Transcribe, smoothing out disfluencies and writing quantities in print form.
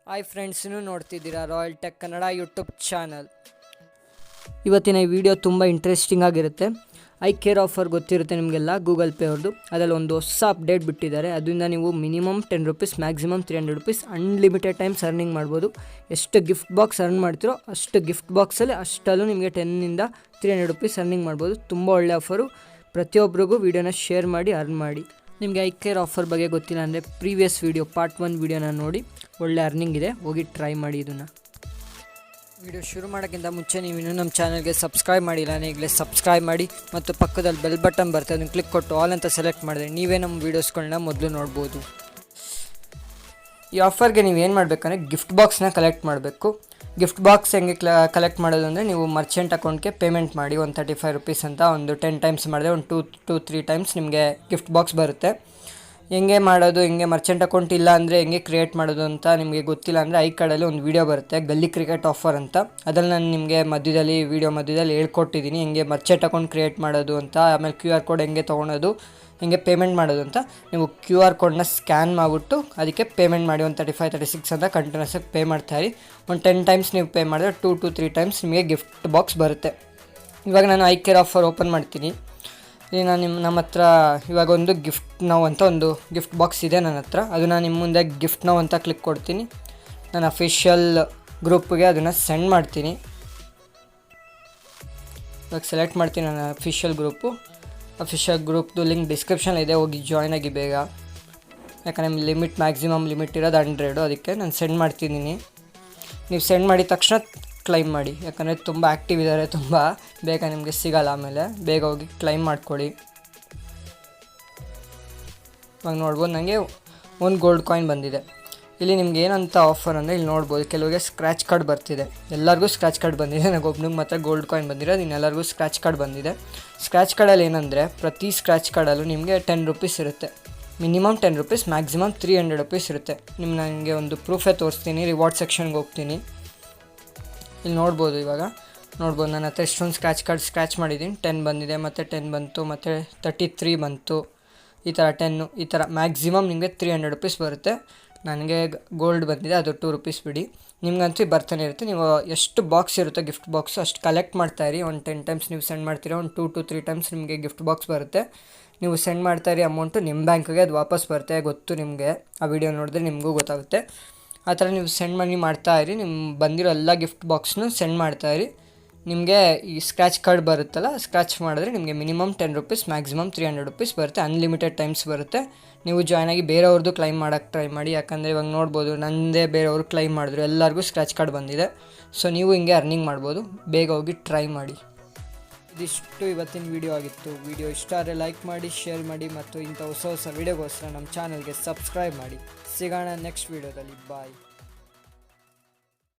Hi friends, ನೀವು ನೋಡ್ತಿದ್ದೀರಾ royal tech Kannada YouTube channel. ಇವತ್ತಿನ ಈ ವಿಡಿಯೋ ತುಂಬ ಇಂಟ್ರೆಸ್ಟಿಂಗ್ ಆಗಿರುತ್ತೆ. I-care ಆಫರ್ ಗೊತ್ತಿರುತ್ತೆ ನಿಮಗೆಲ್ಲ, ಗೂಗಲ್ ಪೇ ಅವ್ರದ್ದು. ಅದರಲ್ಲಿ ಒಂದು ಹೊಸ ಅಪ್ಡೇಟ್ ಬಿಟ್ಟಿದ್ದಾರೆ. ಅದರಿಂದ ನೀವು minimum ₹10 maximum ₹300 unlimited times earning ಮಾಡ್ಬೋದು. ಎಷ್ಟು ಗಿಫ್ಟ್ ಬಾಕ್ಸ್ ಅರ್ನ್ ಮಾಡ್ತಿರೋ ಅಷ್ಟು ಗಿಫ್ಟ್ ಬಾಕ್ಸಲ್ಲಿ ಅಷ್ಟಲ್ಲೂ ನಿಮಗೆ 10ಇಂದ ₹300 ಅರ್ನಿಂಗ್ ಮಾಡ್ಬೋದು. ತುಂಬ ಒಳ್ಳೆ ಆಫರು. ಪ್ರತಿಯೊಬ್ಬರಿಗೂ ವೀಡಿಯೋನ ಶೇರ್ ಮಾಡಿ ಅರ್ನ್ ಮಾಡಿ. ನಿಮಗೆ I-care ಆಫರ್ ಬಗ್ಗೆ ಗೊತ್ತಿಲ್ಲ ಅಂದರೆ ಪ್ರೀವಿಯಸ್ ವೀಡಿಯೋ ಪಾರ್ಟ್ 1 ವೀಡಿಯೋನ ನೋಡಿ, ಒಳ್ಳೆ ಅರ್ನಿಂಗ್ ಇದೆ, ಹೋಗಿ ಟ್ರೈ ಮಾಡಿ. ಇದನ್ನು ವಿಡಿಯೋ ಶುರು ಮಾಡೋಕ್ಕಿಂತ ಮುಂಚೆ ನೀವು ಇನ್ನೂ ನಮ್ಮ ಚಾನಲ್ಗೆ ಸಬ್ಸ್ಕ್ರೈಬ್ ಮಾಡಿಲ್ಲ ಅಂದರೆ ಈಗಲೇ ಸಬ್ಸ್ಕ್ರೈಬ್ ಮಾಡಿ ಮತ್ತು ಪಕ್ಕದಲ್ಲಿ ಬೆಲ್ ಬಟನ್ ಬರ್ತದೆ, ಅದನ್ನು ಕ್ಲಿಕ್ ಕೊಟ್ಟು ಆಲ್ ಅಂತ ಸೆಲೆಕ್ಟ್ ಮಾಡಿದ್ರೆ ನೀವೇ ನಮ್ಮ ವೀಡಿಯೋಸ್ಗಳನ್ನ ಮೊದಲು ನೋಡ್ಬೋದು. ಈ ಆಫರ್ಗೆ ನೀವು ಏನು ಮಾಡಬೇಕಂದ್ರೆ ಗಿಫ್ಟ್ ಬಾಕ್ಸ್ನ ಕಲೆಕ್ಟ್ ಮಾಡಬೇಕು. ಗಿಫ್ಟ್ ಬಾಕ್ಸ್ ಹೆಂಗೆ ಕಲೆಕ್ಟ್ ಮಾಡೋದು ಅಂದರೆ, ನೀವು ಮರ್ಚೆಂಟ್ ಅಕೌಂಟ್ಗೆ ಪೇಮೆಂಟ್ ಮಾಡಿ ಒಂದು ₹35 ಅಂತ ಒಂದು 10 ಟೈಮ್ಸ್ ಮಾಡಿದ್ರೆ ಒಂದು 2-3 ಟೈಮ್ಸ್ ನಿಮಗೆ ಗಿಫ್ಟ್ ಬಾಕ್ಸ್ ಬರುತ್ತೆ. ಹೆಂಗೆ ಮಾಡೋದು, ಹೆಂಗೆ ಮರ್ಚೆಂಟ್ ಅಕೌಂಟ್ ಇಲ್ಲ ಅಂದರೆ ಹೆಂಗೆ ಕ್ರಿಯೇಟ್ ಮಾಡೋದು ಅಂತ ನಿಮಗೆ ಗೊತ್ತಿಲ್ಲ ಅಂದರೆ I-carಡಲ್ಲಿ ಒಂದು ವೀಡಿಯೋ ಬರುತ್ತೆ, ಗಲ್ಲಿ ಕ್ರಿಕೆಟ್ ಆಫರ್ ಅಂತ. ಅದ್ರಲ್ಲಿ ನಾನು ನಿಮಗೆ ವೀಡಿಯೋ ಮಧ್ಯದಲ್ಲಿ ಹೇಳ್ಕೊಟ್ಟಿದ್ದೀನಿ ಹೆಂಗೆ ಮರ್ಚೆಂಟ್ ಅಕೌಂಟ್ ಕ್ರಿಯೇಟ್ ಮಾಡೋದು ಅಂತ. ಆಮೇಲೆ QR ಕೋಡ್ ಹೆಂಗೆ ತೊಗೊಳೋದು, ಹೆಂಗೆ ಪೇಮೆಂಟ್ ಮಾಡೋದು ಅಂತ. ನೀವು QR ಕೋಡ್ನ ಸ್ಕ್ಯಾನ್ ಮಾಡಿಬಿಟ್ಟು ಅದಕ್ಕೆ ಪೇಮೆಂಟ್ ಮಾಡಿ ಒಂದು 35-36 ಅಂತ ಕಂಟಿನ್ಯೂಸ್ ಆಗಿ ಪೇ ಮಾಡ್ತಾಯಿರಿ. ಒಂದು 10 ಟೈಮ್ಸ್ ನೀವು ಪೇ ಮಾಡಿದ್ರೆ 2-3 ಟೈಮ್ಸ್ ನಿಮಗೆ ಗಿಫ್ಟ್ ಬಾಕ್ಸ್ ಬರುತ್ತೆ. ಇವಾಗ ನಾನು I-care ಆಫರ್ ಓಪನ್ ಮಾಡ್ತೀನಿ. ಈಗ ನಾನು ನಮ್ಮ ಹತ್ರ ಇವಾಗ ಒಂದು ಗಿಫ್ಟ್ ನೌ ಅಂತ ಒಂದು ಗಿಫ್ಟ್ ಬಾಕ್ಸ್ ಇದೆ ನನ್ನ ಹತ್ರ. ಅದು ನಾನು ನಿಮ್ಮ ಮುಂದೆ ಗಿಫ್ಟ್ ನೌ ಅಂತ ಕ್ಲಿಕ್ ಕೊಡ್ತೀನಿ. ನಾನು ಅಫಿಷಿಯಲ್ ಗ್ರೂಪ್ಗೆ ಅದನ್ನು ಸೆಂಡ್ ಮಾಡ್ತೀನಿ. ಇವಾಗ ಸೆಲೆಕ್ಟ್ ಮಾಡ್ತೀನಿ ನನ್ನ ಅಫಿಷಿಯಲ್ ಗ್ರೂಪ್ದು ಲಿಂಕ್ ಡಿಸ್ಕ್ರಿಪ್ಷನ್ ಇದೆ, ಹೋಗಿ ಜಾಯ್ನ್ ಆಗಿ ಬೇಗ. ಯಾಕಂದರೆ ಮ್ಯಾಕ್ಸಿಮಮ್ ಲಿಮಿಟ್ ಇರೋದು 100, ಅದಕ್ಕೆ ನಾನು ಸೆಂಡ್ ಮಾಡ್ತಿದ್ದೀನಿ. ನೀವು ಸೆಂಡ್ ಮಾಡಿದ ತಕ್ಷಣ ಕ್ಲೈಮ್ ಮಾಡಿ, ಯಾಕಂದರೆ ತುಂಬ ಆ್ಯಕ್ಟಿವ್ ಇದ್ದಾರೆ, ತುಂಬ ಬೇಗ ನಿಮಗೆ ಸಿಗೋಲ್ಲ. ಆಮೇಲೆ ಬೇಗ ಹೋಗಿ ಕ್ಲೈಮ್ ಮಾಡ್ಕೊಳ್ಳಿ. ಇವಾಗ ನೋಡ್ಬೋದು ನನಗೆ ಒಂದು ಗೋಲ್ಡ್ ಕಾಯಿನ್ ಬಂದಿದೆ. ಇಲ್ಲಿ ನಿಮ್ಗೆ ಏನಂತ ಆಫರ್ ಅಂದರೆ ಇಲ್ಲಿ ನೋಡ್ಬೋದು, ಕೆಲವರಿಗೆ ಸ್ಕ್ರ್ಯಾಚ್ ಕಾರ್ಡ್ ಬರ್ತಿದೆ. ಎಲ್ಲರಿಗೂ ಸ್ಕ್ರ್ಯಾಚ್ ಕಾರ್ಡ್ ಬಂದಿದೆ, ನನಗೊಬ್ಬನಿಗೆ ಮಾತ್ರ ಗೋಲ್ಡ್ ಕಾಯಿನ್ ಬಂದಿರೋದು, ಇನ್ನೆಲ್ಲರಿಗೂ ಸ್ಕ್ರ್ಯಾಚ್ ಕಾರ್ಡ್ ಬಂದಿದೆ. ಸ್ಕ್ರ್ಯಾಚ್ ಕಾರ್ಡಲ್ಲಿ ಏನಂದರೆ ಪ್ರತಿ ಸ್ಕ್ರ್ಯಾಚ್ ಕಾರ್ಡಲ್ಲೂ ನಿಮಗೆ ₹10 ಇರುತ್ತೆ. ಮಿನಿಮಮ್ ₹10 ಮ್ಯಾಕ್ಸಿಮಮ್ ₹300 ಇರುತ್ತೆ. ನನಗೆ ಒಂದು ಪ್ರೂಫೇ ತೋರಿಸ್ತೀನಿ. ರಿವಾರ್ಡ್ ಸೆಕ್ಷನ್ಗೆ ಹೋಗ್ತೀನಿ. ಇಲ್ಲಿ ನೋಡ್ಬೋದು, ಇವಾಗ ನೋಡ್ಬೋದು ನನ್ನ ಹತ್ರ ಎಷ್ಟೊಂದು ಸ್ಕ್ರ್ಯಾಚ್ ಮಾಡಿದ್ದೀನಿ. 10 ಬಂದಿದೆ, ಮತ್ತು 10 ಬಂತು, ಮತ್ತು 33 ಬಂತು, ಈ ಥರ 10, ಈ ಥರ ಮ್ಯಾಕ್ಸಿಮಮ್ ನಿಮಗೆ ₹300 ಬರುತ್ತೆ. ನನಗೆ ಗೋಲ್ಡ್ ಬಂದಿದೆ, ಅದು ₹2 ಬಿಡಿ. ನಿಮ್ಗಂತೂ ಬರ್ತಾನೆ ಇರುತ್ತೆ. ನೀವು ಎಷ್ಟು ಬಾಕ್ಸ್ ಇರುತ್ತೆ ಗಿಫ್ಟ್ ಬಾಕ್ಸು ಅಷ್ಟು ಕಲೆಕ್ಟ್ ಮಾಡ್ತಾಯಿರಿ. ಒಂದು 10 ಟೈಮ್ಸ್ ನೀವು ಸೆಂಡ್ ಮಾಡ್ತೀರಾ, ಒಂದು 2-3 ಟೈಮ್ಸ್ ನಿಮಗೆ ಗಿಫ್ಟ್ ಬಾಕ್ಸ್ ಬರುತ್ತೆ. ನೀವು ಸೆಂಡ್ ಮಾಡ್ತಾಯಿರಿ ಅಮೌಂಟು ನಿಮ್ಮ ಬ್ಯಾಂಕಿಗೆ ಅದು ವಾಪಸ್ ಬರುತ್ತೆ. ಗೊತ್ತು ನಿಮಗೆ, ಆ ವಿಡಿಯೋ ನೋಡಿದ್ರೆ ನಿಮಗೂ ಗೊತ್ತಾಗುತ್ತೆ. ಆ ಥರ ನೀವು ಸೆಂಡ್ ಮನಿ ಮಾಡ್ತಾಯಿರಿ. ನಿಮ್ಮ ಬಂದಿರೋ ಎಲ್ಲ ಗಿಫ್ಟ್ ಬಾಕ್ಸ್ನು ಸೆಂಡ್ ಮಾಡ್ತಾಯಿರಿ. ನಿಮಗೆ ಈ ಸ್ಕ್ರ್ಯಾಚ್ ಕಾರ್ಡ್ ಬರುತ್ತಲ್ಲ, ಸ್ಕ್ರ್ಯಾಚ್ ಮಾಡಿದ್ರೆ ನಿಮಗೆ ಮಿನಿಮಮ್ ₹10 ಮ್ಯಾಕ್ಸಿಮಮ್ ₹300 ಬರುತ್ತೆ. ಅನ್ಲಿಮಿಟೆಡ್ ಟೈಮ್ಸ್ ಬರುತ್ತೆ. ನೀವು ಜಾಯ್ನ್ ಆಗಿ ಬೇರೆಯವ್ರದ್ದು ಕ್ಲೈಮ್ ಮಾಡೋಕ್ಕೆ ಟ್ರೈ ಮಾಡಿ. ಯಾಕಂದರೆ ಇವಾಗ ನೋಡ್ಬೋದು, ನನ್ನದೇ ಬೇರೆಯವರು ಕ್ಲೈಮ್ ಮಾಡಿದ್ರು, ಎಲ್ಲರಿಗೂ ಸ್ಕ್ರ್ಯಾಚ್ ಕಾರ್ಡ್ ಬಂದಿದೆ. ಸೊ ನೀವು ಹಿಂಗೆ ಅರ್ನಿಂಗ್ ಮಾಡ್ಬೋದು. ಬೇಗ ಹೋಗಿ ಟ್ರೈ ಮಾಡಿ. ಇದಿಷ್ಟು ಇವತ್ತಿನ ವಿಡಿಯೋ ಆಗಿತ್ತು. ವಿಡಿಯೋ ಇಷ್ಟ ಆದರೆ ಲೈಕ್ ಮಾಡಿ, ಶೇರ್ ಮಾಡಿ ಮತ್ತು ಇಂಥ ಹೊಸ ವೀಡಿಯೋಗೋಸ್ಕರ ನಮ್ಮ ಚಾನಲ್ಗೆ ಸಬ್ಸ್ಕ್ರೈಬ್ ಮಾಡಿ. ಸಿಗೋಣ ನೆಕ್ಸ್ಟ್ ವೀಡಿಯೋದಲ್ಲಿ. ಬಾಯ್.